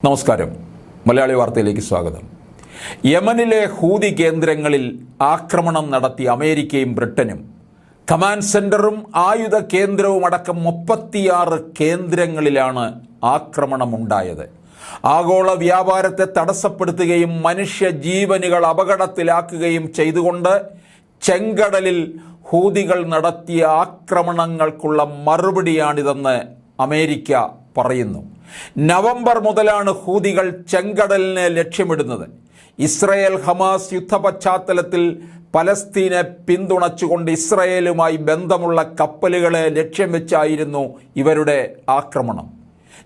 നമസ്കാരം. മലയാളി വാർത്തയിലേക്ക് സ്വാഗതം. യമനിലെ ഹൂതി കേന്ദ്രങ്ങളിൽ ആക്രമണം നടത്തി അമേരിക്കയും ബ്രിട്ടനും. കമാൻഡ് സെന്ററും ആയുധ കേന്ദ്രവും അടക്കം 36 കേന്ദ്രങ്ങളിലാണ് ആക്രമണമുണ്ടായത്. ആഗോള വ്യാപാരത്തെ തടസ്സപ്പെടുത്തുകയും മനുഷ്യ ജീവനുകൾ അപകടത്തിലാക്കുകയും ചെയ്തുകൊണ്ട് ചെങ്കടലിൽ ഹൂതികൾ നടത്തിയ ആക്രമണങ്ങൾക്കുള്ള മറുപടിയാണിതെന്ന് അമേരിക്ക പറയുന്നു. നവംബർ മുതലാണ് ഹൂതികൾ ചെങ്കടലിനെ ലക്ഷ്യമിടുന്നത്. ഇസ്രയേൽ ഹമാസ് യുദ്ധ പശ്ചാത്തലത്തിൽ പലസ്തീനെ പിന്തുണച്ചുകൊണ്ട് ഇസ്രയേലുമായി ബന്ധമുള്ള കപ്പലുകളെ ലക്ഷ്യം വെച്ചായിരുന്നു ഇവരുടെ ആക്രമണം.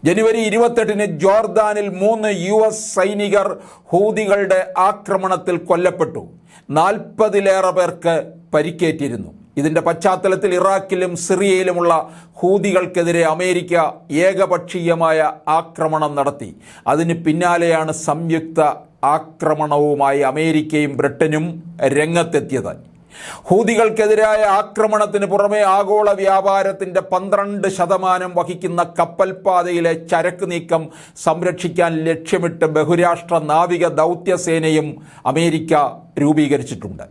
ജനുവരി 28-ന് ജോർദാനിൽ 3 US സൈനികർ ഹൂതികളുടെ ആക്രമണത്തിൽ കൊല്ലപ്പെട്ടു. 40-ലേറെ പേർക്ക് പരിക്കേറ്റിരുന്നു. ഇതിൻ്റെ പശ്ചാത്തലത്തിൽ ഇറാഖിലും സിറിയയിലുമുള്ള ഹൂതികൾക്കെതിരെ അമേരിക്ക ഏകപക്ഷീയമായ ആക്രമണം നടത്തി. അതിന് പിന്നാലെയാണ് സംയുക്ത ആക്രമണവുമായി അമേരിക്കയും ബ്രിട്ടനും രംഗത്തെത്തിയത്. ഹൂതികൾക്കെതിരായ ആക്രമണത്തിന് പുറമെ ആഗോള വ്യാപാരത്തിൻ്റെ 12% വഹിക്കുന്ന കപ്പൽപാതയിലെ ചരക്ക് നീക്കം സംരക്ഷിക്കാൻ ലക്ഷ്യമിട്ട് ബഹുരാഷ്ട്ര നാവിക ദൗത്യസേനയും അമേരിക്ക രൂപീകരിച്ചിട്ടുണ്ട്.